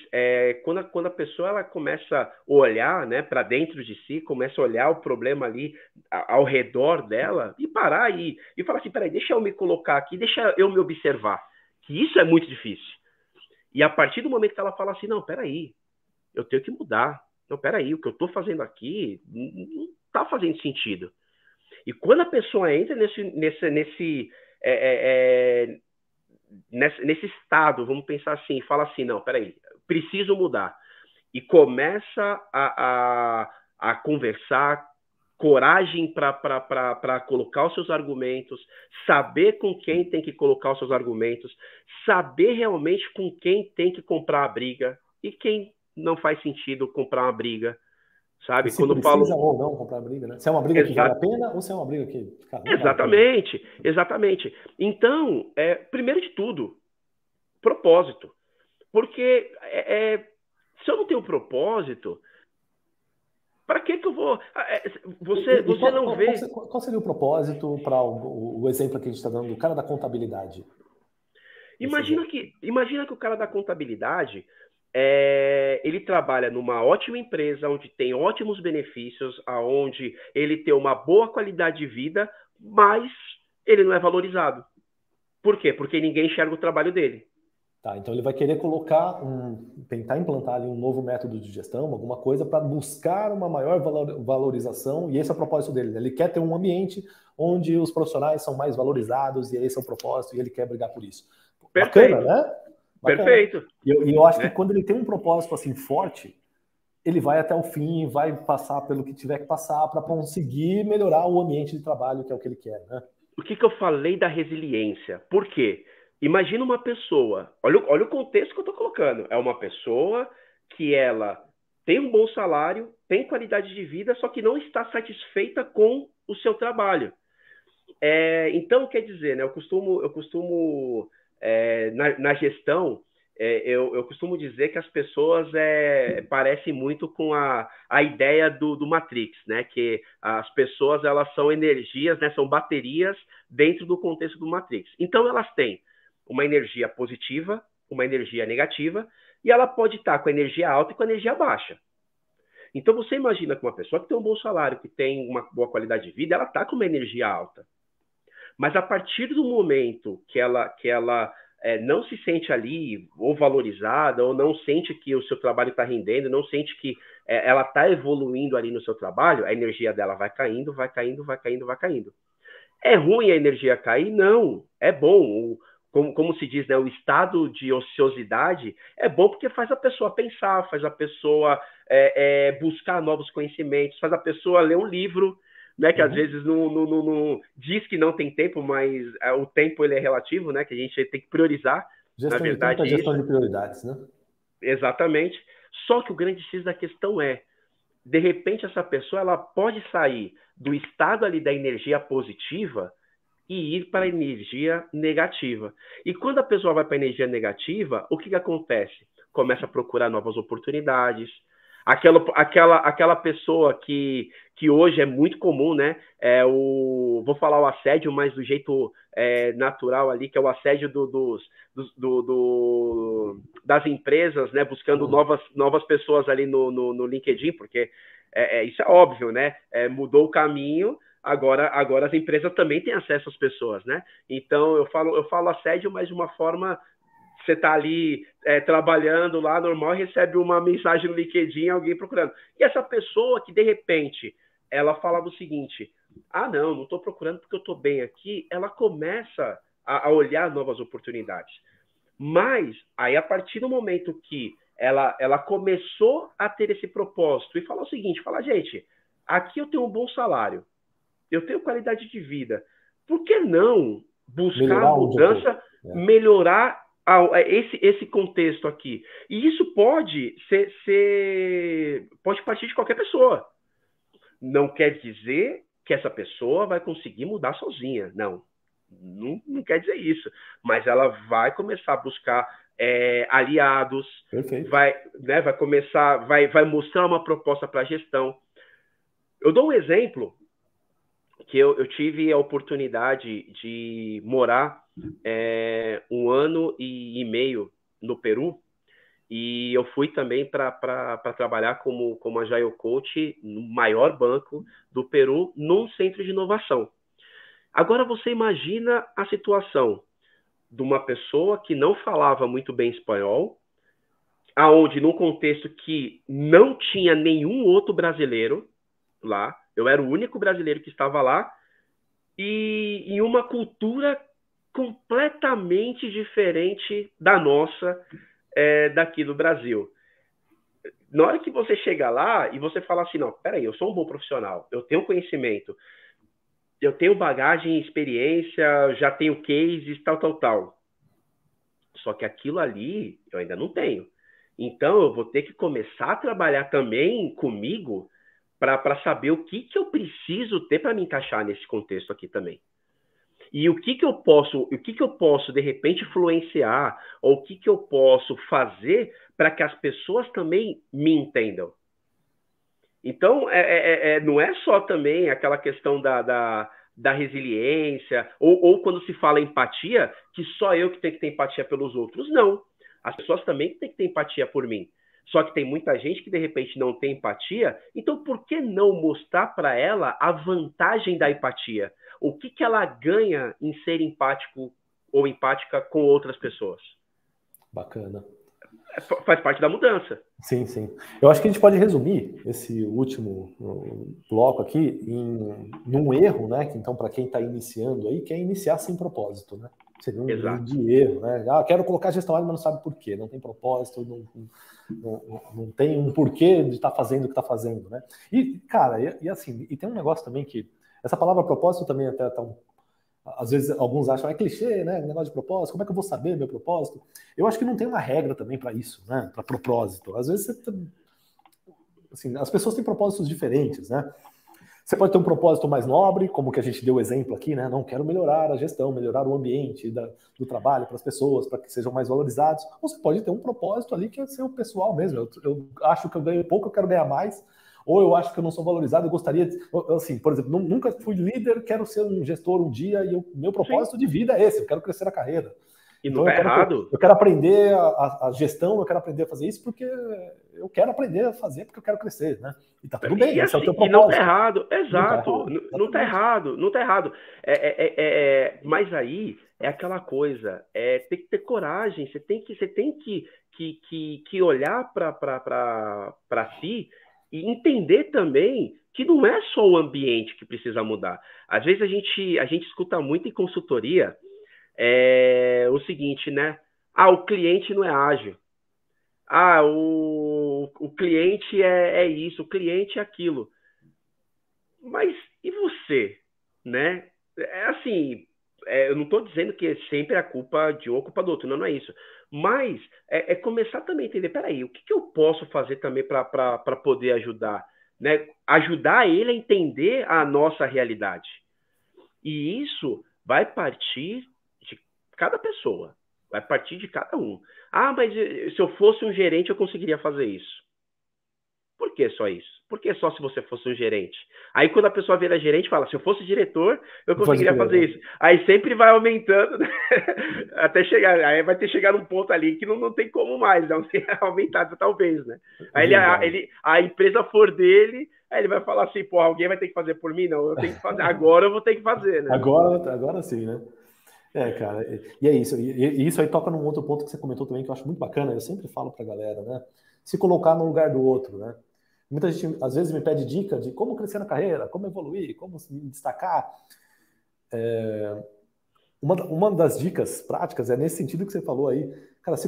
quando a pessoa ela começa a olhar, né, para dentro de si, começa a olhar o problema ali ao redor dela e parar e falar assim, peraí, deixa eu me colocar aqui, deixa eu me observar, que isso é muito difícil. E a partir do momento que ela fala assim, não, peraí, eu tenho que mudar, não, peraí, o que eu estou fazendo aqui não está fazendo sentido. E quando a pessoa entra nesse estado, vamos pensar assim, fala assim, não, peraí, preciso mudar. E começa a conversar, coragem para colocar os seus argumentos, saber com quem tem que colocar os seus argumentos, saber realmente com quem tem que comprar a briga e quem não faz sentido comprar uma briga, sabe? Se quando precisa ou não comprar briga, né? Se é uma briga que vale a pena ou se é uma briga que... Exatamente. Então, primeiro de tudo, propósito. Porque se eu não tenho propósito, para que eu vou... Você não vê... Qual seria o propósito para o exemplo que a gente está dando do cara da contabilidade? Imagina que o cara da contabilidade... ele trabalha numa ótima empresa, onde tem ótimos benefícios, onde ele tem uma boa qualidade de vida, mas ele não é valorizado. Por quê? Porque ninguém enxerga o trabalho dele. Tá, então ele vai querer tentar implantar ali um novo método de gestão, alguma coisa para buscar uma maior valorização, e esse é o propósito dele, né? Ele quer ter um ambiente onde os profissionais são mais valorizados, e esse é o propósito, e ele quer brigar por isso. Perfeito. Bacana, né? Bacana. Perfeito. E eu acho que quando ele tem um propósito assim forte, ele vai até o fim, vai passar pelo que tiver que passar para conseguir melhorar o ambiente de trabalho, que é o que ele quer, né? O que eu falei da resiliência? Por quê? Imagina uma pessoa, olha o contexto que eu estou colocando. É uma pessoa que ela tem um bom salário, tem qualidade de vida, só que não está satisfeita com o seu trabalho. Então, quer dizer, né, eu costumo na gestão, eu costumo dizer que as pessoas parecem muito com a ideia do Matrix, né? Que as pessoas elas são energias, né? São baterias dentro do contexto do Matrix. Então elas têm uma energia positiva, uma energia negativa, e ela pode estar com a energia alta e com a energia baixa. Então você imagina que uma pessoa que tem um bom salário, que tem uma boa qualidade de vida, ela está com uma energia alta. Mas a partir do momento que ela não se sente ali ou valorizada, ou não sente que o seu trabalho está rendendo, não sente que ela está evoluindo ali no seu trabalho, a energia dela vai caindo, vai caindo, vai caindo, vai caindo. É ruim a energia cair? Não. É bom. Como se diz, né, o estado de ociosidade é bom porque faz a pessoa pensar, faz a pessoa buscar novos conhecimentos, faz a pessoa ler um livro, né, que às vezes não diz que não tem tempo, mas o tempo ele é relativo, né, que a gente tem que priorizar. Gestão na verdade, de tempo é gestão de prioridades, né? Exatamente. Só que o grande X da questão de repente, essa pessoa ela pode sair do estado ali da energia positiva e ir para a energia negativa. E quando a pessoa vai para a energia negativa, o que acontece? Começa a procurar novas oportunidades. Aquela pessoa que hoje é muito comum, né? Vou falar o assédio, mas do jeito natural ali, que é o assédio das empresas, né? Buscando novas pessoas ali no LinkedIn, porque isso é óbvio, né? Mudou o caminho. Agora as empresas também têm acesso às pessoas, né? Então, eu falo assédio, mas de uma forma... Você está ali trabalhando lá, normal, e recebe uma mensagem no LinkedIn, alguém procurando. E essa pessoa que, de repente, ela falava o seguinte, não estou procurando porque eu estou bem aqui, ela começa a olhar novas oportunidades. Mas, aí, a partir do momento que ela começou a ter esse propósito e falar o seguinte, gente, aqui eu tenho um bom salário, eu tenho qualidade de vida. Por que não buscar a mudança, melhorar esse contexto aqui? E isso pode pode partir de qualquer pessoa. Não quer dizer que essa pessoa vai conseguir mudar sozinha. Não quer dizer isso. Mas ela vai começar a buscar aliados, vai mostrar uma proposta para a gestão. Eu dou um exemplo que eu tive a oportunidade de morar 1 ano e meio no Peru, e eu fui também para trabalhar como Agile Coach no maior banco do Peru, num centro de inovação. Agora você imagina a situação de uma pessoa que não falava muito bem espanhol, aonde num contexto que não tinha nenhum outro brasileiro lá, eu era o único brasileiro que estava lá, e em uma cultura completamente diferente da nossa, daqui do Brasil. Na hora que você chega lá e você fala assim, não, peraí, eu sou um bom profissional, eu tenho conhecimento, eu tenho bagagem, experiência, já tenho cases, tal. Só que aquilo ali eu ainda não tenho. Então eu vou ter que começar a trabalhar também comigo para saber o que eu preciso ter para me encaixar nesse contexto aqui também. E o que eu posso, de repente, influenciar, ou o que eu posso fazer para que as pessoas também me entendam. Então, não é só também aquela questão da resiliência, ou quando se fala empatia, que só eu que tenho que ter empatia pelos outros. Não. As pessoas também têm que ter empatia por mim. Só que tem muita gente que, de repente, não tem empatia. Então, por que não mostrar para ela a vantagem da empatia? O que ela ganha em ser empático ou empática com outras pessoas? Bacana. Faz parte da mudança. Sim, sim. Eu acho que a gente pode resumir esse último bloco aqui num erro, né? Que, então, para quem está iniciando aí, quer iniciar sem propósito, né? Seria um grande erro, né? Ah, quero colocar gestão ágil, mas não sabe por quê. Não tem propósito, não tem um porquê de estar fazendo o que está fazendo, né? E, cara, assim, e tem um negócio também que... Essa palavra propósito também até tá às vezes alguns acham, é clichê, né? Negócio de propósito, como é que eu vou saber meu propósito? Eu acho que não tem uma regra também para isso, né? Para propósito. Às vezes assim, as pessoas têm propósitos diferentes, né? Você pode ter um propósito mais nobre, como que a gente deu o exemplo aqui, né? Não quero melhorar a gestão, melhorar o ambiente do trabalho para as pessoas, para que sejam mais valorizados. Ou você pode ter um propósito ali que é seu pessoal mesmo. Eu acho que eu ganho pouco, eu quero ganhar mais. Ou eu acho que eu não sou valorizado, eu gostaria de... Assim, por exemplo, nunca fui líder, quero ser um gestor um dia, e meu propósito de vida é esse, eu quero crescer na carreira. E não então, tá errado. Eu quero aprender a gestão, eu quero aprender a fazer isso porque eu quero aprender a fazer porque eu quero crescer, né? E tá tudo bem, esse é o teu propósito. E não tá errado, exato. Não tá errado, não tá errado. Mas aí é aquela coisa, tem que ter coragem, você tem que olhar para si e entender também que não é só o ambiente que precisa mudar. Às vezes a gente escuta muito em consultoria o seguinte, né? Ah, o cliente não é ágil. Ah, o cliente é isso, o cliente é aquilo. Mas e você, né? Assim, eu não estou dizendo que sempre é a culpa de um ou culpa do outro, não é isso. Mas começar também a entender, peraí, o que eu posso fazer também para poder ajudar? Né? Ajudar ele a entender a nossa realidade. E isso vai partir de cada pessoa, vai partir de cada um. Ah, mas se eu fosse um gerente eu conseguiria fazer isso. Por que só isso? Por que só se você fosse um gerente? Aí quando a pessoa vira gerente, fala, se eu fosse diretor, eu conseguiria fazer isso. Aí sempre vai aumentando, né? Até chegar, aí vai ter que chegar num ponto ali que não tem como mais, não tem aumentado talvez, né? Aí a empresa for dele, aí ele vai falar assim, pô, alguém vai ter que fazer por mim? Não, eu tenho que fazer, agora eu vou ter que fazer, né? Agora sim, né? Cara, e é isso. E isso aí toca num outro ponto que você comentou também, que eu acho muito bacana, eu sempre falo pra galera, né? Se colocar no lugar do outro, né? Muita gente, às vezes, me pede dica de como crescer na carreira, como evoluir, como me destacar. Uma das dicas práticas é nesse sentido que você falou aí. Cara, se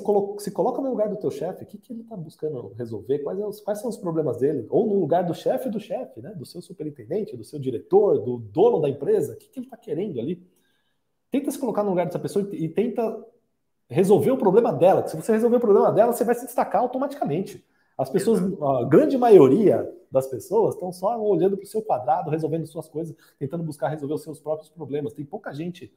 coloca no lugar do teu chefe, o que ele está buscando resolver, quais são os problemas dele, ou no lugar do chefe, né? Do seu superintendente, do seu diretor, do dono da empresa, o que ele está querendo ali. Tenta se colocar no lugar dessa pessoa e tenta resolver o problema dela. Se você resolver o problema dela, você vai se destacar automaticamente. As pessoas, a grande maioria das pessoas estão só olhando para o seu quadrado, resolvendo suas coisas, tentando buscar resolver os seus próprios problemas. Tem pouca gente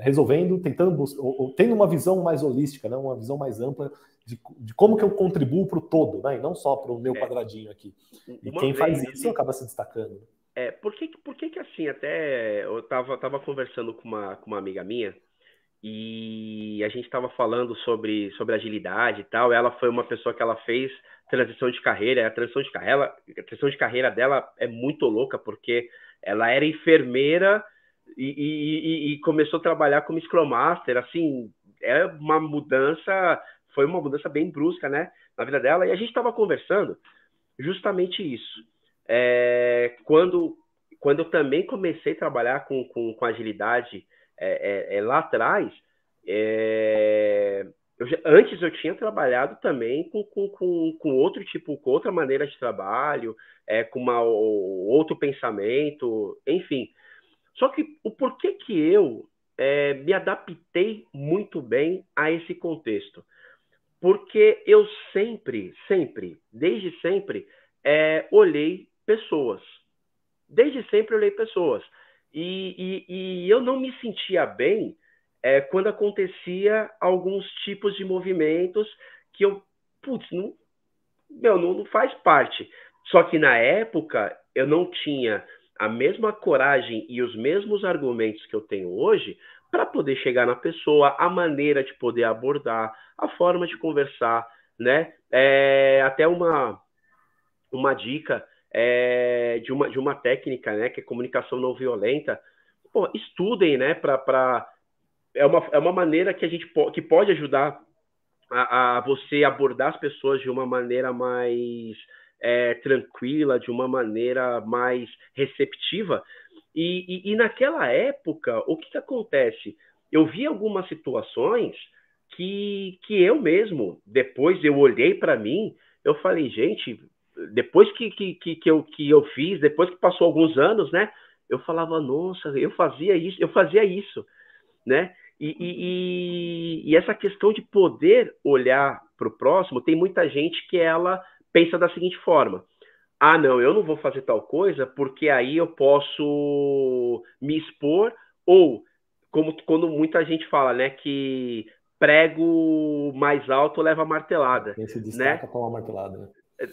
resolvendo, tendo uma visão mais holística, né? Uma visão mais ampla de como que eu contribuo para o todo, né? E não só para o meu quadradinho aqui. E quem faz isso acaba se destacando. Por que assim, até eu tava conversando com uma amiga minha, e a gente estava falando sobre agilidade e tal. Ela foi uma pessoa que ela fez transição de carreira. A transição de carreira dela é muito louca, porque ela era enfermeira e começou a trabalhar como Scrum Master. Assim, foi uma mudança bem brusca, né, na vida dela. E a gente estava conversando justamente isso. Quando eu também comecei a trabalhar com agilidade, lá atrás, antes eu tinha trabalhado também com outro tipo, com outra maneira de trabalho, com outro pensamento, enfim. Só que o porquê que eu me adaptei muito bem a esse contexto? Porque eu sempre, desde sempre, olhei pessoas. Desde sempre olhei pessoas. E eu não me sentia bem quando acontecia alguns tipos de movimentos que eu, não faz parte. Só que na época eu não tinha a mesma coragem e os mesmos argumentos que eu tenho hoje para poder chegar na pessoa, a maneira de poder abordar, a forma de conversar, né? Até uma dica de uma técnica, né, que é comunicação não violenta. Pô, estudem, né, é uma maneira que a gente que pode ajudar a você abordar as pessoas de uma maneira mais tranquila, de uma maneira mais receptiva. E naquela época, o que acontece? Eu vi algumas situações que eu mesmo, depois eu olhei para mim, eu falei, gente, depois que eu fiz, depois que passou alguns anos, né? Eu falava, nossa, eu fazia isso, né? E essa questão de poder olhar para o próximo, tem muita gente que ela pensa da seguinte forma: ah, não, eu não vou fazer tal coisa porque aí eu posso me expor, ou como quando muita gente fala, né, que prego mais alto leva martelada, Quem se né? destaca toma martelada, né?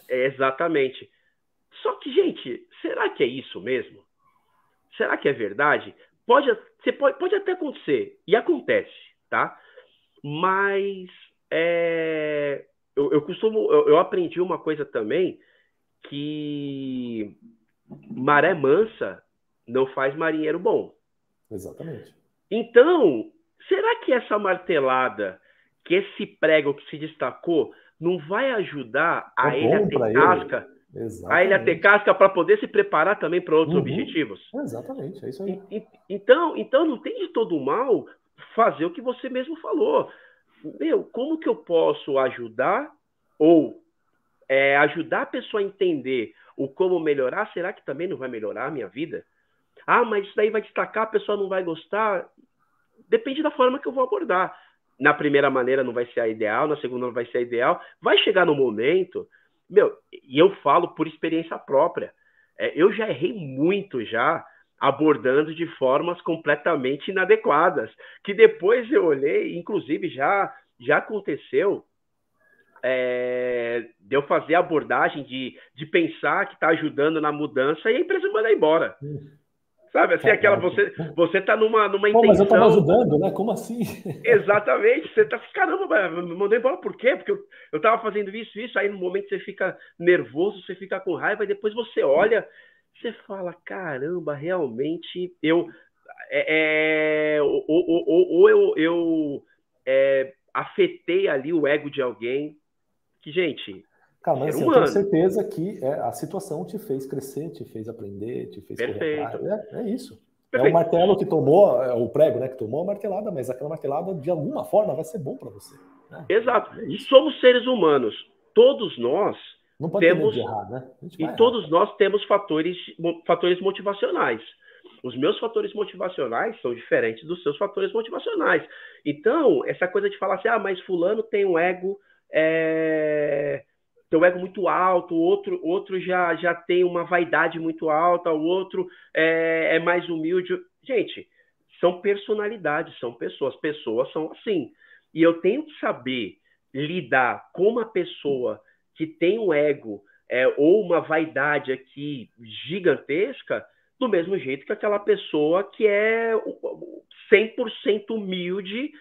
Exatamente. Só que, gente, será que é isso mesmo? Será que é verdade? Pode até acontecer, e acontece, tá? Mas eu aprendi uma coisa também, que maré mansa não faz marinheiro bom. Exatamente. Então, será que essa martelada, que esse prego que se destacou, não vai ajudar É a ele a bom ter para ele. casca? A ele a ter Exatamente. casca para poder se preparar também para outros Uhum. objetivos? Exatamente, é isso aí. Então não tem de todo mal fazer o que você mesmo falou. Meu, como que eu posso ajudar ou ajudar a pessoa a entender o como melhorar? Será que também não vai melhorar a minha vida? Ah, mas isso daí vai destacar, a pessoa não vai gostar. Depende da forma que eu vou abordar. Na primeira maneira não vai ser a ideal, na segunda não vai ser a ideal. Vai chegar no momento, meu, e eu falo por experiência própria. Eu já errei muito já abordando de formas completamente inadequadas, que depois eu olhei, inclusive já aconteceu de eu fazer a abordagem de pensar que está ajudando na mudança e a empresa manda embora. Sabe, assim, aquela, Caraca. você tá numa Pô, mas eu estava intenção. ajudando, né? Como assim? Exatamente, você tá assim, caramba, me mandou embora por quê? Porque eu tava fazendo isso, aí no momento você fica nervoso, você fica com raiva, e depois você olha, você fala, caramba, realmente eu afetei ali o ego de alguém, que, gente, Cara, mas ser assim, eu tenho humano. certeza que a situação te fez crescer, te fez aprender, te fez correr atrás. Perfeito, É isso. É o perfeito. martelo que tomou, é o prego, né? Que tomou a martelada, mas aquela martelada, de alguma forma, vai ser bom para você. Né? Exato. É isso. Somos seres humanos. Todos nós Não pode ter medo temos, de errar, né? A gente e vai errar. todos nós temos fatores motivacionais. Os meus fatores motivacionais são diferentes dos seus fatores motivacionais. Então, essa coisa de falar assim, ah, mas fulano tem um ego, tem um ego muito alto, o outro já tem uma vaidade muito alta, o outro é mais humilde. Gente, são personalidades, são pessoas são assim. E eu tenho que saber lidar com uma pessoa que tem um ego ou uma vaidade aqui gigantesca, do mesmo jeito que aquela pessoa que é 100% humilde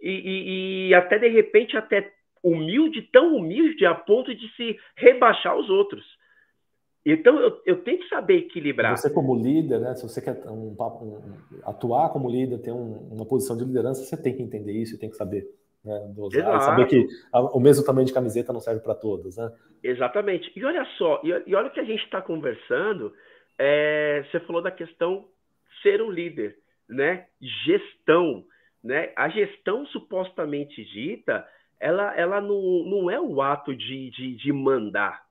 e até, de repente, até humilde, tão humilde a ponto de se rebaixar aos outros. Então, eu tenho que saber E equilibrar. você como líder, né? Se você quer atuar como líder, ter uma posição de liderança, você tem que entender isso e tem que saber, né, dosar e saber que Exato. o mesmo tamanho de camiseta não serve para todos, né? Exatamente. E olha só, e olha o que a gente está conversando, você falou da questão ser um líder, né? Gestão, né? A gestão supostamente dita, ela não é o ato de mandar.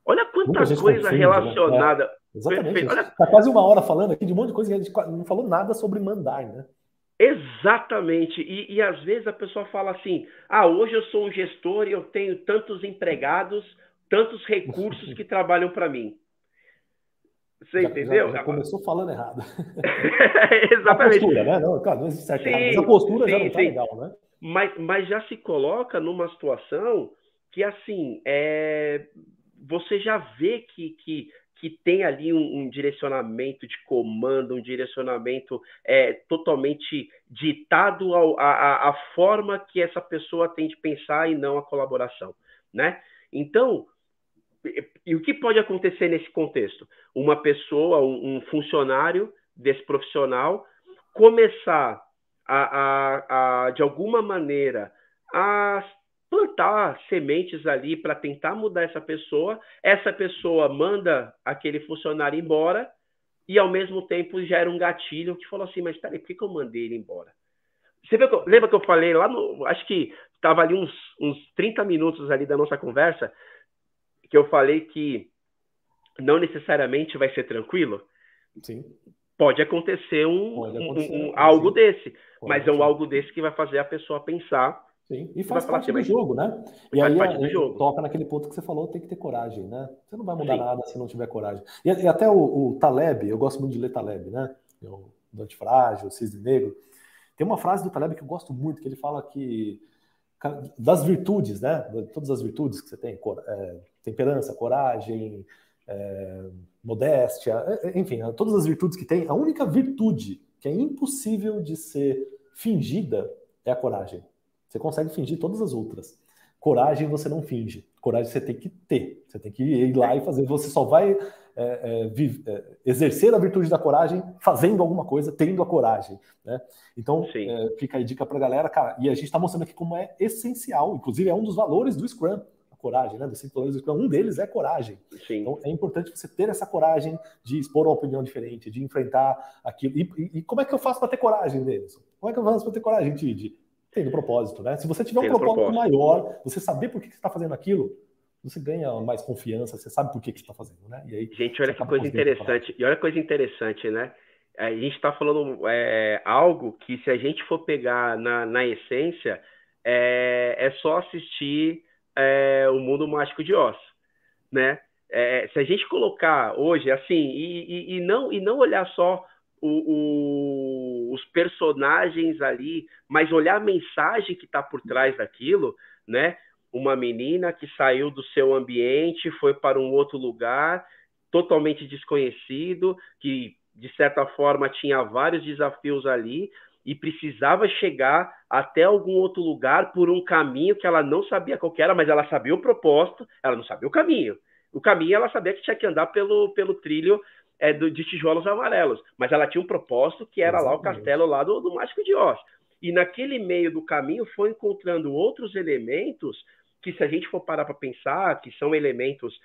Olha Muita quanta gente coisa confunde, né? relacionada. Exatamente. A Perfeito. gente Olha, está quase uma hora falando aqui de um monte de coisa que a gente não falou nada sobre mandar, né? exatamente. E às vezes a pessoa fala assim: ah, hoje eu sou um gestor e eu tenho tantos empregados, tantos recursos que trabalham para mim. Você entendeu? Já começou falando errado. A Exatamente. postura, né? Não, claro, não existe certo e errado, mas a Sim, postura já não sim, está sim. legal, né? Mas já se coloca numa situação que, assim, você já vê que tem ali um direcionamento de comando, um direcionamento totalmente ditado à forma que essa pessoa tem de pensar e não a colaboração, né? Então, e o que pode acontecer nesse contexto? Uma pessoa, um funcionário desse profissional, começar de alguma maneira, a plantar sementes ali para tentar mudar essa pessoa manda aquele funcionário embora e ao mesmo tempo gera um gatilho que falou assim, mas peraí, por que eu mandei ele embora? Lembra que eu falei lá acho que estava ali uns 30 minutos ali da nossa conversa, que eu falei que não necessariamente vai ser tranquilo? Sim. Pode acontecer algo desse, mas é um algo desse que vai fazer a pessoa pensar. Sim, e faz parte do jogo, né? E aí toca naquele ponto que você falou, tem que ter coragem, né? Você não vai mudar nada se não tiver coragem. E até o Taleb, eu gosto muito de ler Taleb, né? O Antifrágil, o Cisne Negro. Tem uma frase do Taleb que eu gosto muito, que ele fala que das virtudes, né? Todas as virtudes que você tem, temperança, coragem, modéstia, enfim, todas as virtudes que tem, a única virtude que é impossível de ser fingida é a coragem. Você consegue fingir todas as outras. Coragem você não finge. Coragem você tem que ter. Você tem que ir lá e fazer. Você só vai exercer a virtude da coragem fazendo alguma coisa, tendo a coragem, né? Então, fica aí dica pra galera, cara. E a gente está mostrando aqui como é essencial. Inclusive, é um dos valores do Scrum. Coragem, né? Dos 5 valores do Scrum, um deles é coragem. Sim. Então é importante você ter essa coragem de expor uma opinião diferente, de enfrentar aquilo. E como é que eu faço para ter coragem, Denison? Como é que eu faço para ter coragem, Tid? Tendo propósito, né? Se você tiver um propósito maior, você saber por que você está fazendo aquilo, você ganha mais confiança, você sabe por que você está fazendo, né? E aí, gente, olha que coisa interessante. E olha que coisa interessante, né? A gente está falando algo que, se a gente for pegar na essência, é só assistir O Mundo Mágico de Oz, né? Se a gente colocar hoje, assim, e não olhar só os personagens ali, mas olhar a mensagem que está por trás daquilo, né? Uma menina que saiu do seu ambiente, foi para um outro lugar, totalmente desconhecido, que, de certa forma, tinha vários desafios ali, e precisava chegar até algum outro lugar por um caminho que ela não sabia qual que era, mas ela sabia o propósito, ela não sabia o caminho. O caminho ela sabia que tinha que andar pelo trilho de tijolos amarelos, mas ela tinha um propósito que era lá o castelo lá do Mágico de Oz. E naquele meio do caminho foi encontrando outros elementos que, se a gente for parar para pensar, que são elementos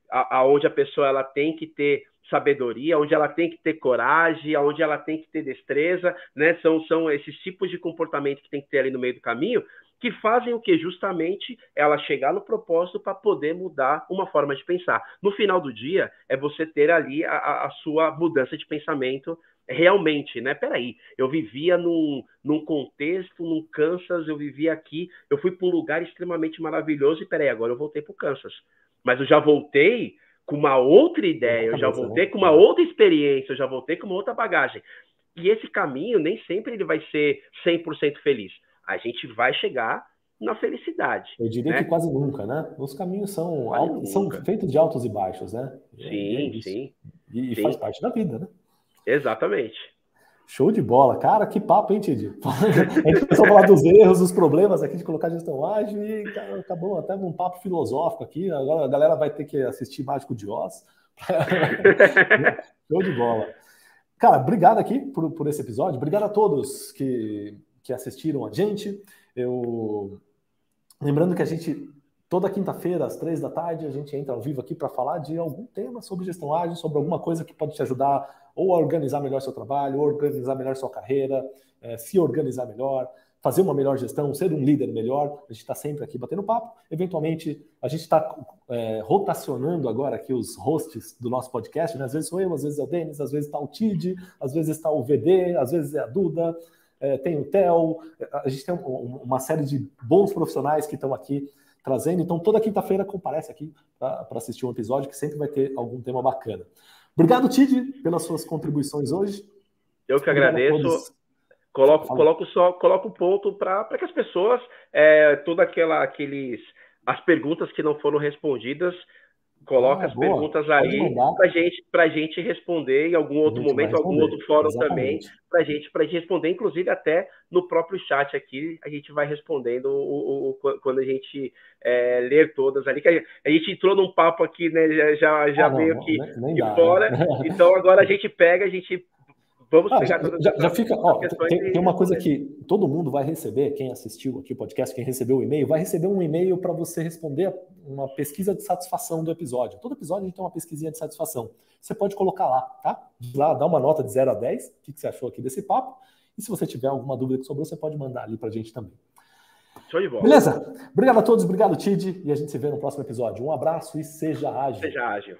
aonde a pessoa ela tem que ter sabedoria, onde ela tem que ter coragem, onde ela tem que ter destreza, né? São esses tipos de comportamento que tem que ter ali no meio do caminho, que fazem o que? Justamente ela chegar no propósito para poder mudar uma forma de pensar. No final do dia, é você ter ali a sua mudança de pensamento realmente, né? Peraí, eu vivia num contexto, num Kansas, eu vivia aqui, eu fui para um lugar extremamente maravilhoso e peraí, agora eu voltei para o Kansas. Mas eu já voltei com uma outra ideia, eu já voltei com uma outra experiência, eu já voltei com uma outra bagagem. E esse caminho nem sempre ele vai ser 100% feliz. A gente vai chegar na felicidade. Eu diria que quase nunca, né? Os caminhos são feitos de altos e baixos, né? Sim. E faz parte da vida, né? Exatamente. Show de bola. Cara, que papo, hein, Tid? A gente começou a falar dos erros, dos problemas aqui de colocar gestão ágil e acabou até num papo filosófico aqui. Agora a galera vai ter que assistir Mágico de Oz. Show de bola. Cara, obrigado aqui por esse episódio. Obrigado a todos que assistiram a gente. Lembrando que a gente, toda quinta-feira, às 15h, a gente entra ao vivo aqui para falar de algum tema sobre gestão ágil, sobre alguma coisa que pode te ajudar ou a organizar melhor seu trabalho, ou organizar melhor sua carreira, se organizar melhor, fazer uma melhor gestão, ser um líder melhor. A gente está sempre aqui batendo papo. Eventualmente, a gente está rotacionando agora aqui os hosts do nosso podcast, né? Às vezes sou eu, às vezes é o Denis, às vezes está o Tid, às vezes está o VD, às vezes é a Duda, tem o Theo. A gente tem uma série de bons profissionais que estão aqui trazendo. Então, toda quinta-feira comparece aqui para assistir um episódio que sempre vai ter algum tema bacana. Obrigado, Tid, pelas suas contribuições hoje. Eu que agradeço. Coloco o ponto para que as pessoas, as perguntas que não foram respondidas, coloca as perguntas aí para a gente responder em algum outro momento, algum outro fórum também, para a gente responder, inclusive até no próprio chat aqui, a gente vai respondendo quando a gente ler todas ali, que a gente entrou num papo aqui, né, já veio aqui de fora, então agora a gente pega, a gente Vamos pegar já fica. Ó, tem uma coisa que todo mundo vai receber, quem assistiu aqui o podcast, quem recebeu o e-mail, vai receber um e-mail para você responder uma pesquisa de satisfação do episódio. Todo episódio a gente tem uma pesquisinha de satisfação. Você pode colocar lá, tá? Lá, dá uma nota de 0 a 10, o que você achou aqui desse papo. E se você tiver alguma dúvida que sobrou, você pode mandar ali para a gente também. Show de bola. Beleza? Obrigado a todos, obrigado, Tid, e a gente se vê no próximo episódio. Um abraço e seja ágil. Seja ágil.